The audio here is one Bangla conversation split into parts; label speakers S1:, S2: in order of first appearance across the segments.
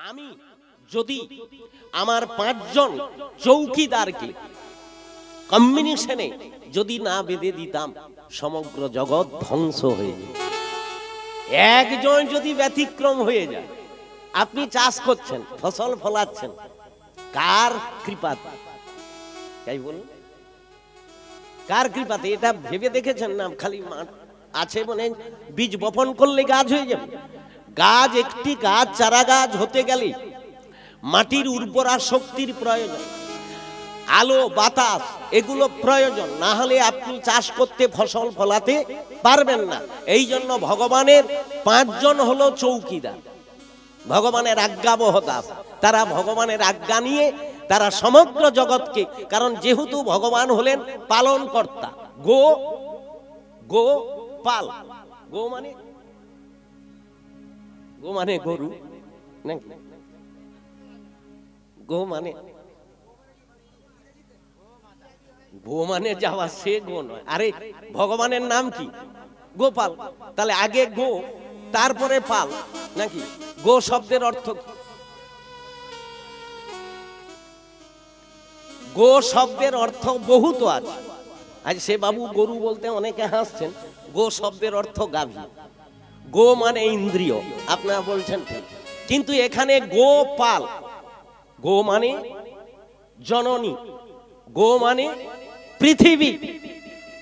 S1: আমি যদি আমার 5 জন চৌকিদারকে কম্বিনেশনে যদি না বেঁধে দিতাম, সমগ্র জগৎ ধ্বংস হয়ে যেত। একজন যদি ব্যতিক্রম হয়ে যায়, আপনি চাষ করছেন, ফসল ফলাচ্ছেন, কার কৃপাতে? তাই বলুন, কার কৃপাতে? এটা ভেবে দেখেছেন না? খালি মাঠ আছে মানে বীজ বপন করলে গাছ হয়ে যাবে? গাছ, একটি গাছ চারা গাছ হতে গেলে মাটির উর্বরা শক্তির প্রয়োজন, আলো বাতাস এগুলো প্রয়োজন, না হলে আপনি চাষ করতে ফসল ফলাতে পারবেন না। এই জন্য ভগবানের 5 জন হলো চৌকিদার, ভগবানের আজ্ঞাবহ দাস। তারা ভগবানের আজ্ঞা নিয়ে তারা সমগ্র জগৎকে, কারণ যেহেতু ভগবান হলেন পালন কর্তা, গো গো পাল, গো মানে গরু নাকি? গো মানে যাওয়া, সে গো নয়। আরে ভগবানের নাম কি? গোপাল। তাহলে আগে গো তারপরে পাল নাকি? গো শব্দের অর্থ কি? গো শব্দের অর্থ বহুত আছে। আজ সে বাবু গরু বলতে অনেকে হাসছেন। গো শব্দের অর্থ গাভী। গো মানে ইন্দ্রিয়, আপনারা বলছেন ঠিক, কিন্তু এখানে গোপাল, গো মানে জননী, গো মানে পৃথিবী।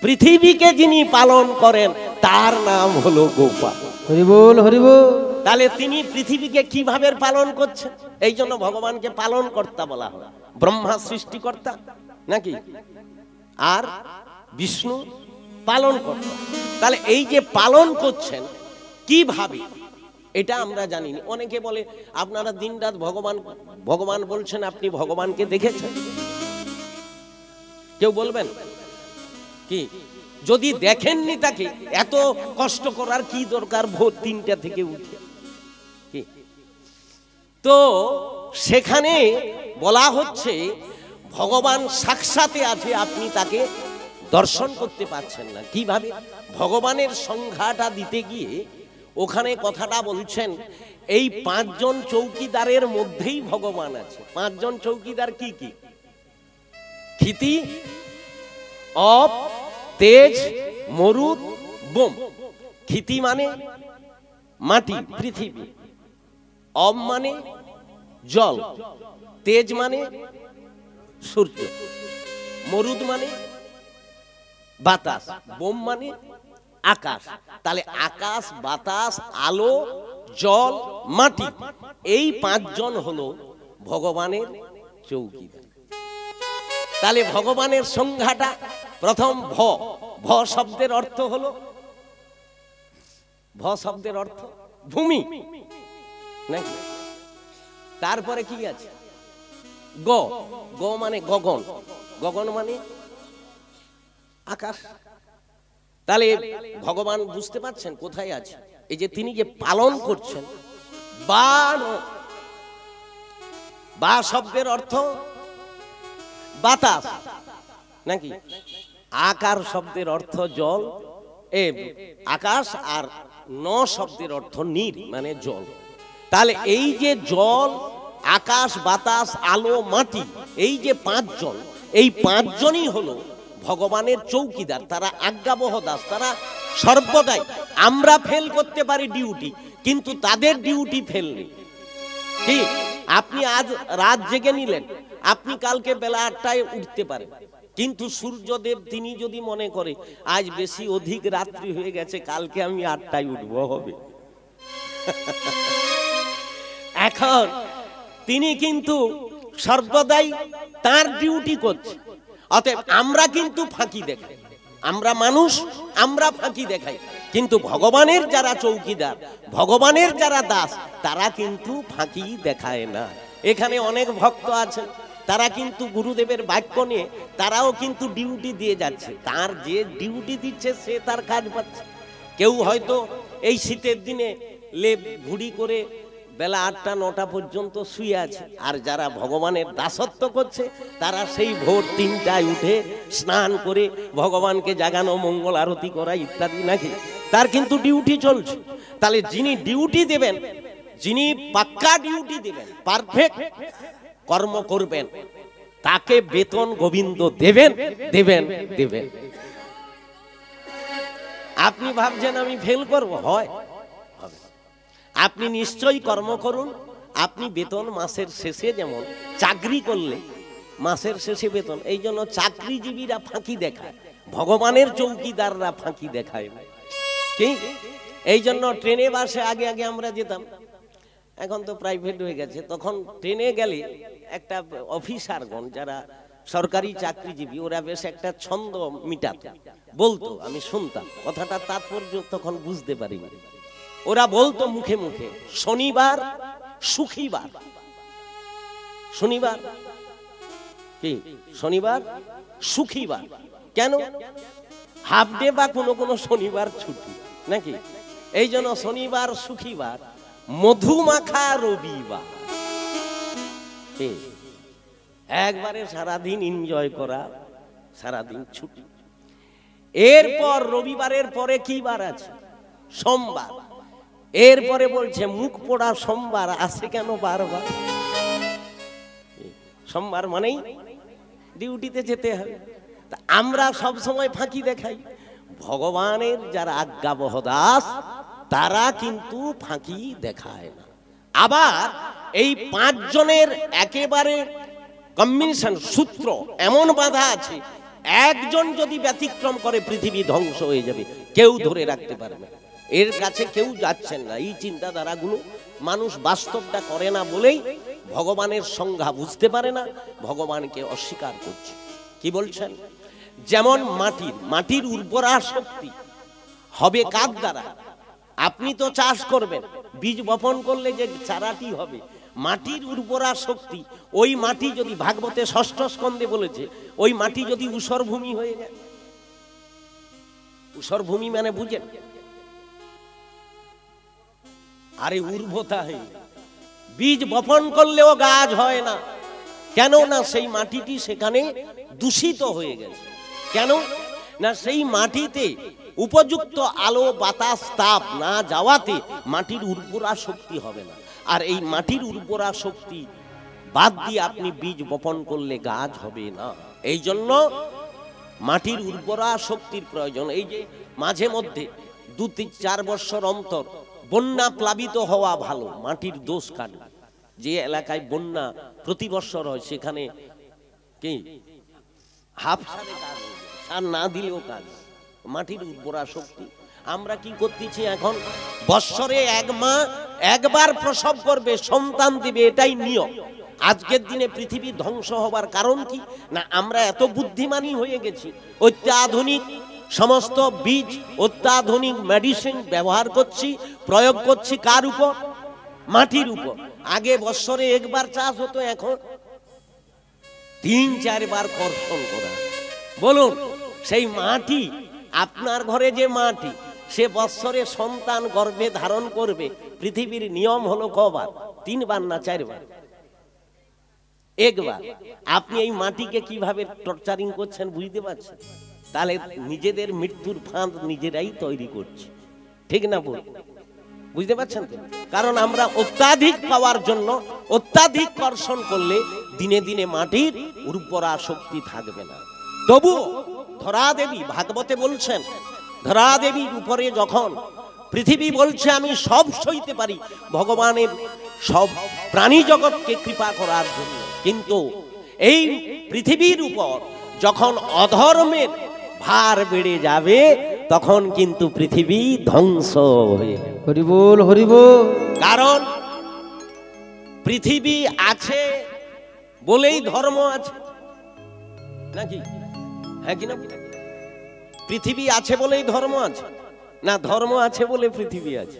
S1: পৃথিবীকে যিনি পালন করেন তার নাম হলো গোপাল।
S2: হরি বল, হরি বল।
S1: তাহলে তিনি পৃথিবীকে কিভাবে পালন করছেন? এই জন্য ভগবানকে পালন কর্তা বলা হয়। ব্রহ্মা সৃষ্টিকর্তা নাকি, আর বিষ্ণু পালন কর্তা। তাহলে এই যে পালন করছেন কিভাবে, এটা আমরা জানি না। অনেকে বলে আপনারা দিনরাত ভগবান বলছেন, আপনি ভগবানকে দেখেছেন? কেউ বলবেন কি? যদি দেখেননি তাকে এত কষ্ট করার কি দরকার ভোর 3টা থেকে উঠে? কি তো সেখানে বলা হচ্ছে ভগবান সাক্ষাতে আছে, আপনি তাকে দর্শন করতে পারছেন না। কিভাবে? ভগবানের সংজ্ঞাটা দিতে গিয়ে ওখানে কথাটা বলছেন, এই 5 জন চৌকিদারের মধ্যেই ভগবান আছে। 5 জন চৌকিদার কি কি? ক্ষিতি, অপ, তেজ, মরুদ, বোম। ক্ষিতি মানে মাটি, পৃথিবী। অপ মানে জল, তেজ মানে সূর্য, মরুদ মানে বাতাস, বোম মানে আকাশ। তাহলে আকাশ, বাতাস, আলো, জল, মাটি, এই 5 জন হলো ভগবানের চৌকিদার। তাহলে ভগবানের সংজ্ঞাটা প্রথম ভ শব্দের অর্থ হলো, শব্দের অর্থ ভূমি নাকি? তারপরে কি আছে? গো মানে গগন, গগন মানে আকাশ। তাহলে ভগবান বুঝতে পারছেন কোথায় আছে? এই যে তিনি যে পালন করছেন, বা শব্দের অর্থ বাতাস নাকি? আকার শব্দের অর্থ জল, আকাশ, আর শব্দের অর্থ নীর মানে জল। তাহলে এই যে জল, আকাশ, বাতাস, আলো, মাটি, এই যে 5 জন, এই 5 জনই হলো ভগবানের চৌকিদার। তারা আজ্ঞাবহ দাস, তারা সর্বদাই। আমরা ফেল করতে পারি ডিউটি, কিন্তু তাদের ডিউটি ফেল নেই। কি? আপনি আজ রাত জেগে নিলেন, আপনি কালকে বেলা 8টায় উঠতে পারেন, কিন্তু সূর্যদেব তিনি যদি মনে করে আজ বেশি অধিক রাত্রি হয়ে গেছে, কালকে আমি 8টায় উঠবো, হবে? এখন তিনি কিন্তু সর্বদাই তার ডিউটি করছে। অতএব আমরা কিন্তু ফাঁকি দেখাই, আমরা মানুষ, আমরা ফাঁকি দেখাই, কিন্তু ভগবানের যারা চৌকিদার, ভগবানের যারা দাস, তারা কিন্তু ফাঁকি দেখায় না। এখানে অনেক ভক্ত আছেন, তারা কিন্তু গুরুদেবের বাক্য নিয়ে তারাও কিন্তু ডিউটি দিয়ে যাচ্ছে। তার যে ডিউটি দিচ্ছে সে তার কাজ পাচ্ছে। কেউ হয়তো এই শীতের দিনে লেপ ঘুড়ি করে বেলা 8টা 9টা পর্যন্ত শুয়ে আছে, আর যারা ভগবানের দাসত্ব করছে তারা সেই ভোর 3টায় উঠে স্নান করে ভগবানকে জাগানো, মঙ্গল আরতি করা ইত্যাদি নাকি, তার কিন্তু ডিউটি চলছে। তাহলে যিনি ডিউটি দেবেন যিনি পাক্কা ডিউটি দেবেন, পারফেক্ট কর্ম করবেন, তাকে বেতন গোবিন্দ দেবেন দেবেন দেবেন। আপনি ভাবছেন আমি ফেল করব, হয় হবে। আপনি নিশ্চয়ই কর্ম করুন, আপনি বেতন মাসের শেষে, যেমন চাকরি করলে মাসের শেষে বেতন, এই জন্য চাকরিজীবীরা ফাঁকি দেখায়, ভগবানের চৌকিদাররা ফাঁকি দেখায় না। কি এই জন্য ট্রেনে বাসে আগে আগে আমরা যেতাম, এখন তো প্রাইভেট হয়ে গেছে, তখন ট্রেনে গেলে একটা অফিসারগণ যারা সরকারি চাকরিজীবী, ওরা বেশ একটা ছন্দ মিটাতো, বলতো, আমি শুনতাম, কথাটা তাৎপর্য তখন বুঝতে পারিনি। ওরা বলতো মুখে মুখে, শনিবার সুখীবার। শনিবার কি? শনিবার সুখীবার। কেন? হাফ ডে বা কোনো কোনো শনিবার ছুটি নাকি, এই জন্য শনিবার সুখীবার, মধুমাখা রবিবার। একবারে সারাদিন এনজয় করা, সারাদিন ছুটি। এরপর রবিবারের পরে কি বার আছে? সোমবার। এরপরে বলছে মুখ পোড়া সোমবার আসে কেন বারবার? সোমবার মানেই ডিউটিতে যেতে হবে। তা আমরা সব সময় ফাঁকি দেখাই। ভগবানের যারা আজ্ঞাবহ দাস, তারা কিন্তু ফাঁকি দেখায় না। আবার এই 5 জনের একেবারে কম্বিনেশন সূত্র এমন বাঁধা আছে, একজন যদি ব্যতিক্রম করে পৃথিবী ধ্বংস হয়ে যাবে, কেউ ধরে রাখতে পারবে না। এর কাছে কেউ যাচ্ছেন না। এই চিন্তাধারাগুলো মানুষ বাস্তবটা করে না বলেই ভগবানের সংজ্ঞা বুঝতে পারে না, ভগবানকে অস্বীকার করছে। কি বলছেন? যেমন মাটির উর্বরা শক্তি হবে কার দ্বারা? আপনি তো চাষ করবেন, বীজ বপন করলে যে চারাটি হবে, মাটির উর্বরা শক্তি, ওই মাটি যদি, ভাগবতে 6ষ্ঠ স্কন্ধে বলেছে, ওই মাটি যদি ঊষর ভূমি হয়ে যায়। ঊষর ভূমি মানে বুঝেন? আরে উর্বরতা হয়ে, বীজ বপন করলেও গাছ হয় না। কেন না? সেই মাটিটি সেখানে দূষিত হয়ে গেছে। কেন না? সেই মাটিতে উপযুক্ত আলো বাতাস তাপ না যাওয়াতে মাটির উর্বরা শক্তি হবে না। আর এই মাটির উর্বরা শক্তি বাদ দিয়ে আপনি বীজ বপন করলে গাছ হবে না। এই জন্য মাটির উর্বরা শক্তির প্রয়োজন। এই যে মাঝে মধ্যে 2-4 বছর অন্তর বন্যা প্লাবিত হওয়া ভালো, মাটির দোষ কাটবে। যে এলাকায় বন্যা প্রতি বছর হয়, সেখানে কি হাফ সার না দিলেও কাজ, মাটির উর্বরা শক্তি। আমরা কি করতেছি এখন? বৎসরে একবার প্রসব করবে, সন্তান দিবে, এটাই নিয়ম। আজকের দিনে পৃথিবী ধ্বংস হবার কারণ কি না? আমরা এত বুদ্ধিমানী হয়ে গেছি, অত্যাধুনিক সমস্ত বীজ, অত্যাধুনিক মেডিসিন ব্যবহার করছি, প্রয়োগ করছি কার উপর? মাটির উপর। আগে বৎসরে একবার চাষ হতো, এখন 3-4 বার কর্ষণ করা। বলুন, সেই মাটি, আপনার ঘরে যে মাটি, সে বৎসরে সন্তান গর্ভে ধারণ করবে, পৃথিবীর নিয়ম হলো কবার? 3 বার না 4 বার? একবার। আপনি এই মাটিকে কিভাবে টর্চারিং করছেন বুঝতে পারছেন? তাহলে নিজেদের মৃত্যুর ফাঁদ নিজেরাই তৈরি করছে, ঠিক না বল? বুঝতে পারছেন তো? কারণ আমরা অত্যাধিক পাওয়ার জন্য অত্যাধিক কর্ষণ করলে দিনে দিনে মাটির উর্বরা শক্তি থাকবে না। তবু ধরা দেবী ভাগবতে বলছেন, ধরা দেবীর উপরে যখন পৃথিবী বলছে আমি সব সইতে পারি, ভগবানের সব প্রাণী জগৎকে কৃপা করার জন্য, কিন্তু এই পৃথিবীর উপর যখন অধর্মের ভার বেড়ে যাবে, তখন কিন্তু পৃথিবী ধ্বংস হয়ে যাবে।
S2: হরি বল, হরি বল।
S1: কারণ পৃথিবী আছে বলেই ধর্ম আছে, নাকি? হ্যাঁ কিনা? পৃথিবী আছে বলেই ধর্ম আছে না? ধর্ম আছে বলে পৃথিবী আছে?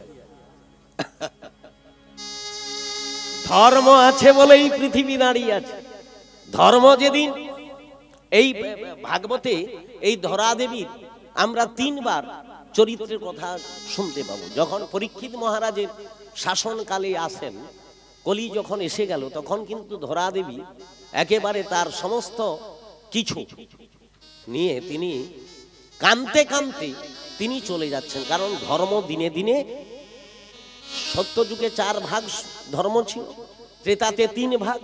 S1: ধর্ম আছে বলেই পৃথিবী দাঁড়িয়ে আছে। ধর্ম যেদিন, এই ভাগবতে এই ধরা দেবীর আমরা 3 বার চরিত্রের কথা শুনতে পাবো। যখন পরীক্ষিত মহারাজের শাসনকালে আসেন, কলি যখন এসে গেল, তখন কিন্তু ধরা দেবী একেবারে তার সমস্ত কিছু নিয়ে তিনি কাঁদতে কাঁদতে তিনি চলে যাচ্ছেন। কারণ ধর্ম দিনে দিনে সত্যযুগে 4 ভাগ ধর্ম ছিল, ত্রেতাতে 3 ভাগ,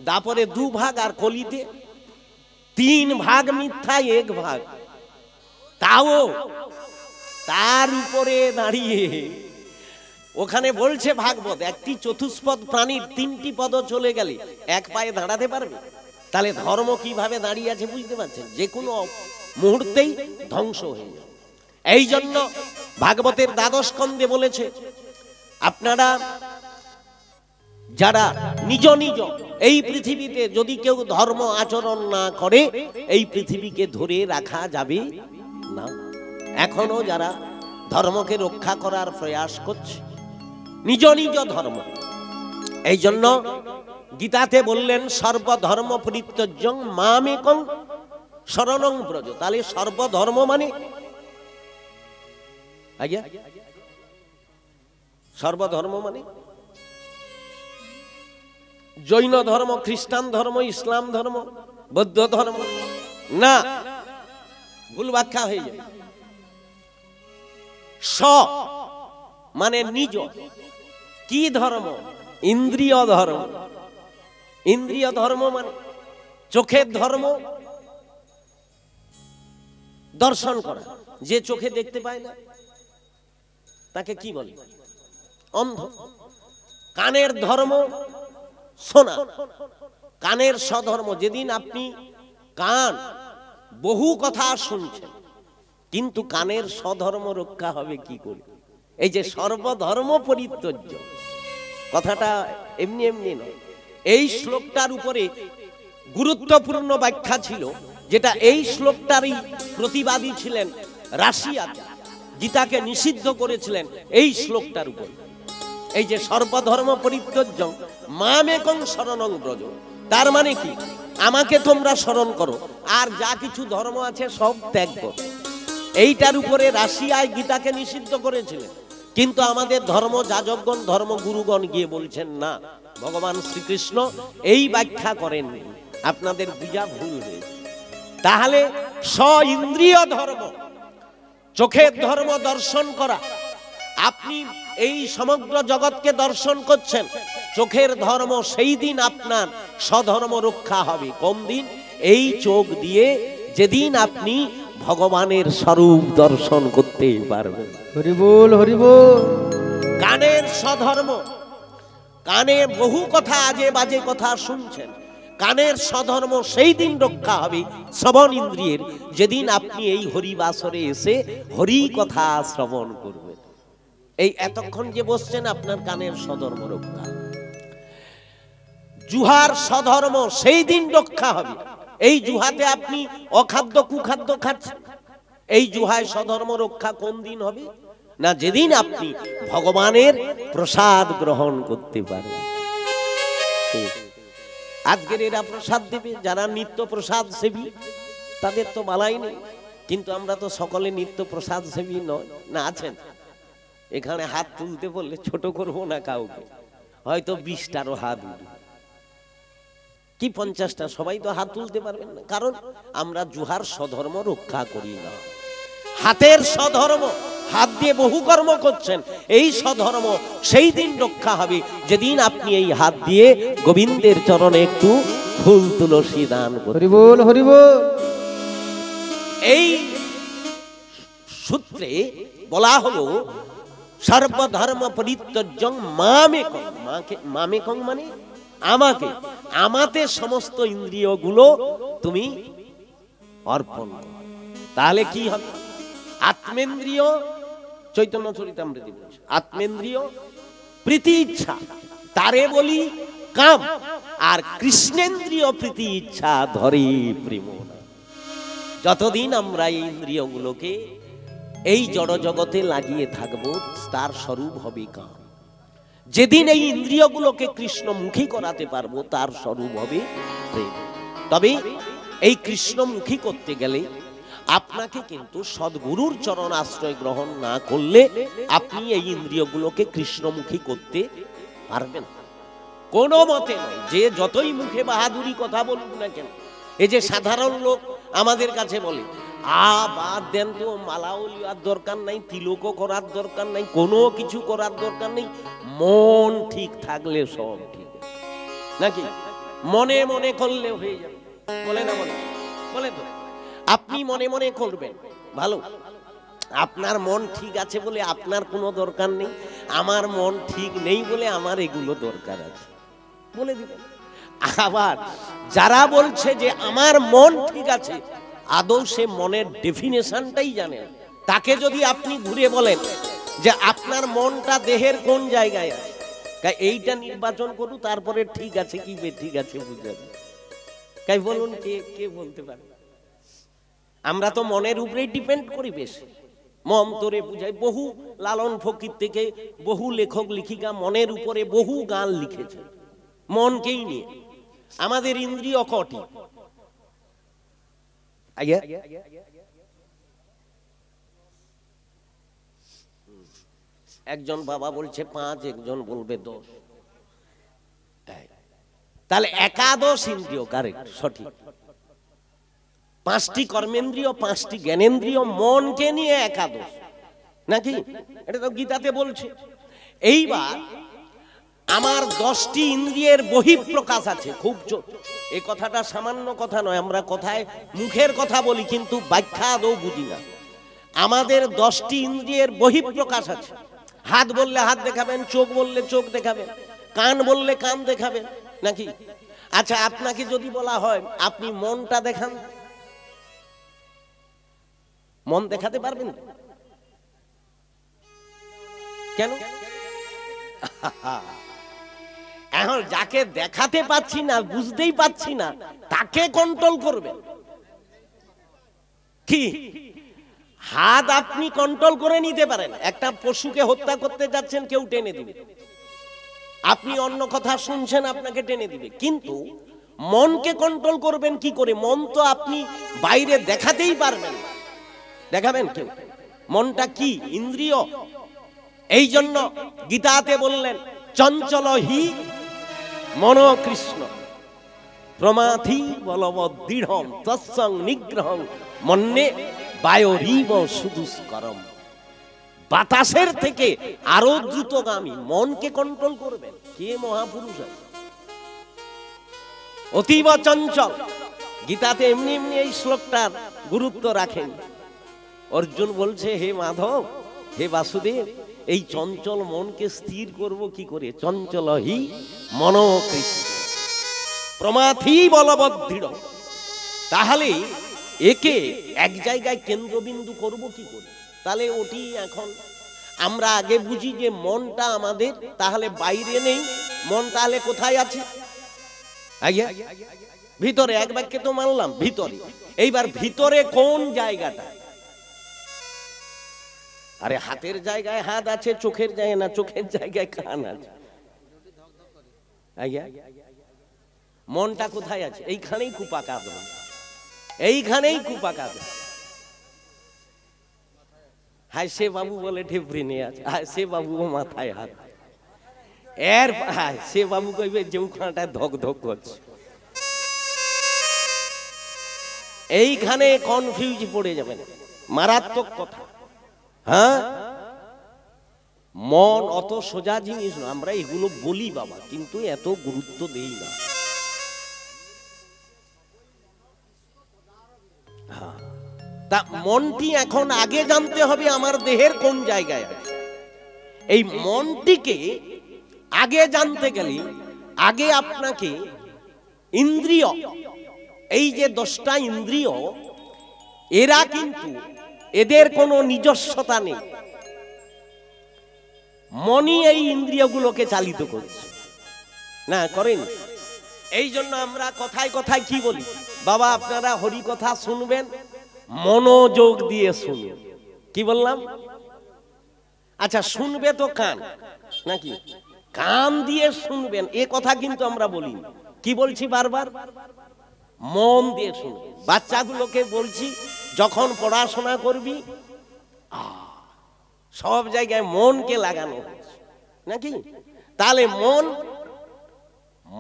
S1: দাপরে 2 ভাগ, আর কলিতে 3 ভাগ মিথ্যা 1 ভাগ। তাও তার উপরে দাঁড়িয়ে ওখানে বলছে ভাগবত, একটি চতুষ্পদ প্রাণীর 3টি পদ চলে গেলে এক পায়ে দাঁড়াতে পারবে? তাহলে ধর্ম কিভাবে দাঁড়িয়ে আছে বুঝতে পারছেন? যে কোনো মুহূর্তেই ধ্বংস হয়ে যাবে। এই জন্য ভাগবতের 12 স্কন্ধে বলেছে, আপনারা যারা নিজ নিজ এই পৃথিবীতে যদি কেউ ধর্ম আচরণ না করে, এই পৃথিবীকে ধরে রাখা যাবে না। এখনো যারা ধর্মকে রক্ষা করার প্রয়াস করছে, নিজ নিজ ধর্ম, এই জন্য গীতাতে বললেন সর্বধর্ম পরিত্যজ্যং মামেকং শরণং ব্রজ। তাহলে সর্বধর্ম মানে আজ্ঞা সর্বধর্ম মানে জৈন ধর্ম, খ্রিস্টান ধর্ম, ইসলাম ধর্ম, বৌদ্ধ ধর্ম না, ভুল ব্যাখ্যা হয়ে যাবে। স মানে নিজ। কি ধর্ম? ইন্দ্রিয় ধর্ম। ইন্দ্রিয় ধর্ম মানে চোখের ধর্ম দর্শন করা। যে চোখে দেখতে পায় না তাকে কি বলে? অন্ধ। কানের ধর্ম শোনা, কানের স্বধর্ম। যেদিন আপনি কান বহু কথা শুনছেন কিন্তু কানের স্বধর্ম রক্ষা হবে কি করে? এই যে সর্বধর্ম পরিত্যজ্য, কথাটা এমনি এমনি নয়। এই শ্লোকটার উপরে গুরুত্বপূর্ণ ব্যাখ্যা ছিল, যেটা এই শ্লোকটারই প্রতিবাদী ছিলেন রাশিয়া, গীতাকে নিষিদ্ধ করেছিলেন এই শ্লোকটার উপর। এই যে সর্বধর্ম পরিত্যজ্য মামেকং শরণং ব্রজ, তার মানে কি? আমাকে তোমরা স্মরণ করো, আর যা কিছু ধর্ম আছে সব ত্যাগ করো। এইটার উপরে রাশিয়ায় গীতাকে নিষিদ্ধ করেছিলেন। কিন্তু আমাদের ধর্ম যাজকগণ, ধর্মগুরুগণ গিয়ে বলছেন না, ভগবান শ্রীকৃষ্ণ এই ব্যাখ্যা করেননি, আপনাদের বুঝা ভুল হয়েছে। তাহলে স্ব ইন্দ্রিয় ধর্ম, চোখের ধর্ম দর্শন করা। আপনি এই সমগ্র জগৎকে দর্শন করছেন, চোখের ধর্ম, সেই দিন আপনার স্বধর্ম রক্ষা হবে। কোন দিন? এই চোখ দিয়ে যেদিন আপনি ভগবানের স্বরূপ দর্শন করতে পারবেন।
S2: হরি বল, হরি বল।
S1: কানের স্বধর্ম, কানে বহু কথা, আজে বাজে কথা শুনছেন, কানের স্বধর্ম সেই দিন রক্ষা হবে শ্রবণ ইন্দ্রিয়ের, যেদিন আপনি এই হরিবাসরে এসে হরি কথা শ্রবণ করবেন। এই এতক্ষণ যে বসছেন আপনার কানের স্বধর্ম রক্ষা। জুহার স্বধর্ম সেই দিন রক্ষা হবে। এই জুহাতে আপনি অখাদ্য কুখাদ্য খাচ্ছেন, এই জুহায় স্বধর্ম রক্ষা কোন দিন হবে? না, যেদিন আপনি ভগবানের প্রসাদ গ্রহণ করতে পারবেন। আজকের এরা প্রসাদ দেবে, যারা নিত্য প্রসাদ সেবী তাদের তো বালাই নেই, কিন্তু আমরা তো সকলে নিত্য প্রসাদ সেবী নয়। না আছেন? এখানে হাত তুলতে বললে ছোট করব না কাউকে, হয়তো 20টারও হাত উঠবে কি 50টা, সবাই তো হাত তুলতে পারবেন না, কারণ আমরা জুহার স্বধর্ম রক্ষা করি না। হাতের স্বধর্ম, হাত দিয়ে বহু কর্ম করছেন, এই স্বধর্ম সেই দিন রক্ষা হবে যেদিন আপনি এই হাত দিয়ে গোবিন্দের চরণে একটু ফুল তুলসী দান করবেন।
S2: হরি বল, হরি বল।
S1: এই সূত্রে বলা হলো সর্বধর্ম পরিত্যজ্যং মামেকং। মামেকং মানে আমাকে, আমাতে সমস্ত ইন্দ্রিয়গুলো তুমি অর্পণ করো। তাহলে কি হবে? আত্মেন্দ্রিয়, চৈতন্য চরিতামৃতে বলছে, আত্মেন্দ্রিয় প্রীতি ইচ্ছা তারে বলি কাম, আর কৃষ্ণেন্দ্রিয় প্রীতি ইচ্ছা ধরে প্রেম। যতদিন আমরা এই ইন্দ্রিয়গুলোকে এই জড় জগতে লাগিয়ে থাকবো, তার স্বরূপ হবে কাম। যেদিন এই ইন্দ্রিয়গুলোকে কৃষ্ণমুখী করাতে পারবো, তার স্বরূপ হবে প্রেম। তবে এই কৃষ্ণমুখী করতে গেলে আপনাকে কিন্তু সদ্গুরুর চরণ আশ্রয় গ্রহণ না করলে আপনি এই ইন্দ্রিয়গুলোকে কৃষ্ণমুখী করতে পারবেন কোনো মতে নয়। যে যতই মুখে বাহাদুরি কথা বলুক না কেন, এই যে সাধারণ লোক আমাদের কাছে বলে বাদ দেন তো, মালাও লিয়ার দরকার নাই, তিলকও করার দরকার নাই, কোনো কিছু করার দরকার নেই। মন ঠিক থাকলে সব ঠিক নাকি? মনে মনে করলে হয়ে যাবে, বলে না? বলে বলে তো, আপনি মনে মনে করবেন ভালো, আপনার মন ঠিক আছে বলে আপনার কোনো দরকার নেই, আমার মন ঠিক নেই বলে আমার এগুলো দরকার আছে, বলে দিবেন। আবার যারা বলছে যে আমার মন ঠিক আছে, আদৌ সে মনের ডেফিনেশনটাই জানে, তাকে যদি আপনি ঘুরে বলেন যে আপনার মনটা দেহের কোন জায়গায় আছে, এইটা নির্বাচন করুন, তারপরে ঠিক আছে কি ঠিক আছে বুঝলেন? তাই বলুন, কে কে বলতে পারে? আমরা তো মনের উপরেই ডিপেন্ড করি বেশি। মম তোরে বুঝাই, বহু লালন ফকির থেকে বহু লেখক লেখিকা মনের উপরে বহু গান লিখেছে, মনকেই নিয়ে। আমাদের ইন্দ্রিয় কটি? একজন বাবা বলছে 5, একজন বলবে 10। তাহলে একাদশ ইন্দ্রিয়, কারেক্ট, সঠিক। 5টি কর্মেন্দ্রিয়, 5টি জ্ঞানেন্দ্রিয়, মনকে নিয়ে একাদশ নাকি? এটা তো গীতাতে বলছে। এইবার আমার 10টি ইন্দ্রিয়ের বহিঃপ্রকাশ আছে, খুব এই কথাটা সামান্য কথা নয়। আমরা কথায় মুখের কথা বলি কিন্তু ব্যাখ্যা আদৌ বুঝি না। আমাদের 10টি ইন্দ্রিয়ের বহিঃপ্রকাশ আছে। হাত বললে হাত দেখাবেন, চোখ বললে চোখ দেখাবেন, কান বললে কান দেখাবেন নাকি? আচ্ছা, আপনাকে যদি বলা হয় আপনি মনটা দেখান, মন দেখাতে পারবেন? কেন? এখন যাকে দেখাতে পাচ্ছি না, বুঝতেই পাচ্ছি না, তাকে কন্ট্রোল করবেন কি? হাত আপনি কন্ট্রোল করে নিতে পারেন। একটা পশুকে হত্যা করতে যাচ্ছেন, কেউ টেনে দিবে, আপনি অন্য কথা শুনছেন, আপনাকে টেনে দিবে। কিন্তু মনকে কন্ট্রোল করবেন কি করে? মন তো আপনি বাইরে দেখাতেই পারবেন, দেখাবেন কেউ? মনটা কি? ইন্দ্রিয়। এই জন্য গীতাতে বললেন, চঞ্চল হি মন কৃষ্ণ প্রমাথি বলবৎ দৃঢ়ং তৎসং নিগ্রহং মন্যে বায়ুরিব সুদুষ্করম। বাতাসের থেকে আরো দ্রুতগামী মনকে কন্ট্রোল করবেন কে? মহাপুরুষ আছে, অতীব চঞ্চল। গীতাতে এমনি এমনি এই শ্লোকটার গুরুত্ব রাখেন। অর্জুন বলছে, হে মাধব, হে বাসুদেব, এই চঞ্চল মনকে স্থির করব কি করে? চঞ্চল হি মন কৃষ্ণ প্রমাথি বলবৎ দৃঢ়। তাহলে একে এক জায়গায় কেন্দ্রবিন্দু করব কি করে? তাহলে ওটি এখন আমরা আগে বুঝি যে মনটা আমাদের, তাহলে বাইরে নেই মন, তাহলে কোথায় আছে? আজ্ঞা ভিতরে। এক বাক্যে তো মানলাম ভিতরে। এইবার ভিতরে কোন জায়গাটা? আরে হাতের জায়গায় হাত আছে, চোখের জায়গায় না, চোখের জায়গায় কান আছে। আজ্ঞা মনটা কোথায় আছে? এইখানেই কুপাকা দেবে, এইখানেই কুপাকা দেবে। হায় সে বাবু বলে ঢেবরি নিয়ে আছে, হায় সে বাবু মাথায় হাত, এর হায় সে বাবু কইবে যেখানটায় ধক ধক করছে। এইখানে কনফিউজ পড়ে যাবেন, মারাত্মক কথা। হ্যাঁ, মন অত সোজা জিনিস না। আমরা এগুলো বলি বাবা, কিন্তু এত গুরুত্ব দেই না। তা মনটি এখন আগে জানতে হবে আমার দেহের কোন জায়গায় আছে। এই মনটিকে আগে জানতে গেলে আগে আপনাকে ইন্দ্রিয়, এই যে 10টা ইন্দ্রিয়, এরা কিন্তু এদের কোনো নিজস্বতা নেই। মনই এই ইন্দ্রিয়গুলোকে চালিত করছে, না করেন? এই জন্য আমরা কথায় কথায় কি বলি, বাবা আপনারা হরি কথা শুনবেন, মনোযোগ দিয়ে শুনুন। কি বললাম? আচ্ছা, শুনবে তো কান নাকি? কান দিয়ে শুনবেন, এ কথা কিন্তু আমরা বলি। কি বলছি বারবার? মন দিয়ে শুনবে। বাচ্চাগুলোকে বলছি, যখন পড়াশোনা করবি সব জায়গায় মনকে লাগানো নাকি? তাহলে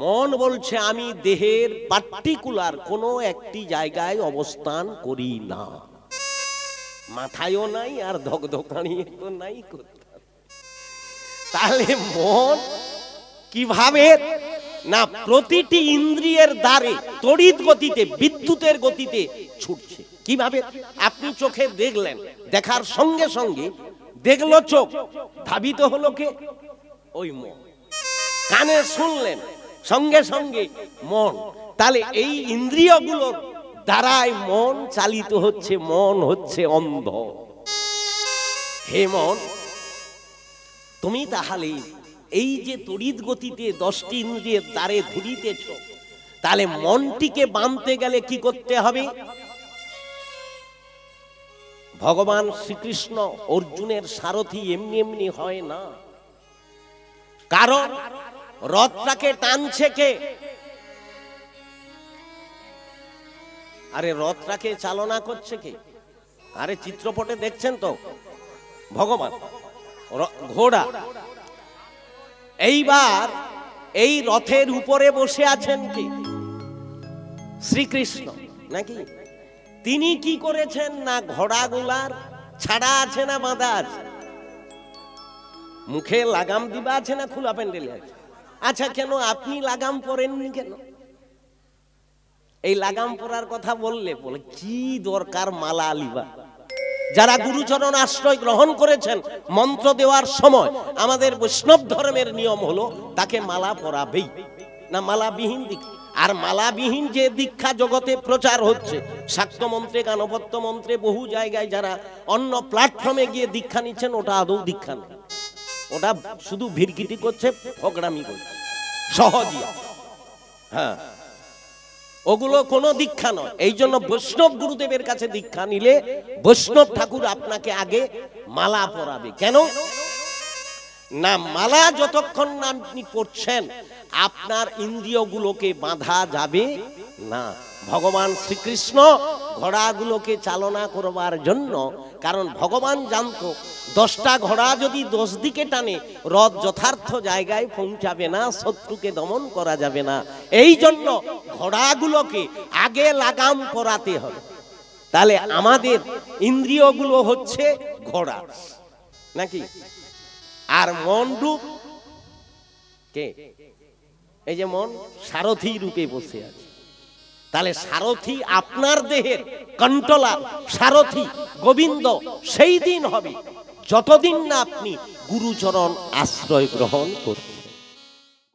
S1: মন বলছে আমি দেহের পার্টিকুলার কোনো একটি জায়গায় অবস্থান করি না। মাথায়ও নাই আর ধকধকানি তো নাই কোথাও। তাহলে মন কিভাবে না প্রতিটি ইন্দ্রিয়ের দ্বারে তড়িৎ গতিতে বিদ্যুতের গতিতে ছুটছে। কিভাবে? আপনি চোখে দেখলেন, দেখার সঙ্গে সঙ্গে দেখলো চোখ, ধাবিত হলো কে? ওই মন। কানে শুনলেন, সঙ্গে সঙ্গে মন। তাহলে এই ইন্দ্রিয়গুলোর দ্বারাই মন চালিত হচ্ছে। মন হচ্ছে অন্ধ। হে মন, তুমি তাহলে এই যে তড়িৎ গতিতে 10টি ইন্দ্রিয়ের দ্বারে ঘুরিতেছ, তাহলে মনটিকে বাঁধতে গেলে কি করতে হবে? ভগবান শ্রীকৃষ্ণ অর্জুনের সারথি এমনি এমনি হয় না। কারণ রথটাকে টানছে কে? আরে রথটাকে চালনা করছে কে? আরে চিত্রপটে দেখছেন তো, ভগবান, ঘোড়া। এইবার এই রথের উপরে বসে আছেন কি? শ্রীকৃষ্ণ নাকি? তিনি কি করেছেন না ঘোড়াগুলার ছাড়া আছে না বাঁধা আছে? মুখে লাগাম দিবা আছে না খোলা প্যান্ডেলে আছে? আচ্ছা, কেন আপনি লাগাম পরেননি কেন? এই লাগাম পরার কথা বললে বলে কি দরকার মালা আলিবা? যারা গুরুচরণ আশ্রয় গ্রহণ করেছেন, মন্ত্র দেওয়ার সময় আমাদের বৈষ্ণব ধর্মের নিয়ম হলো তাকে মালা পরাবেই না, মালাবিহীন দীক্ষা। আর মালাবিহীন যে দীক্ষা জগতে প্রচার হচ্ছে, শাক্ত মন্ত্রে, গানপত্য মন্ত্রে, বহু জায়গায় যারা অন্য প্ল্যাটফর্মে গিয়ে দীক্ষা নিচ্ছেন, ওটা আদৌ দীক্ষা নয়। ওটা শুধু ভিড়কিটি করছে, ফকড়ামি করছে, সহজিয়া। হ্যাঁ, ওগুলো কোনো দীক্ষা নয়। এই জন্য বৈষ্ণব গুরুদেবের কাছে দীক্ষা নিলে বৈষ্ণব ঠাকুর আপনাকে আগে মালা পরাবে। কেন না? মালা যতক্ষণ না আপনি পড়ছেন, আপনার ইন্দ্রিয়গুলোকে বাঁধা যাবে না। ভগবান শ্রীকৃষ্ণ ঘোড়াগুলোকে চালনা করবার জন্য, কারণ ভগবান জানতো 10টা ঘোড়া যদি 10 দিকে টানে, রথ যথার্থ জায়গায় পৌঁছাবে না, শত্রুকে দমন করা যাবে না। এই জন্য ঘোড়াগুলোকে আগে লাগাম পরাতে হবে। তাহলে আমাদের ইন্দ্রিয়গুলো হচ্ছে ঘোড়া নাকি? আর মন রূপ কে? এই যে মন সারথি রূপে বসে আছে। তাহলে সারথি আপনার দেহের কন্ট্রোলার, সারথি গোবিন্দ সেই দিন হবে যতদিন না আপনি গুরুচরণ আশ্রয় গ্রহণ করতে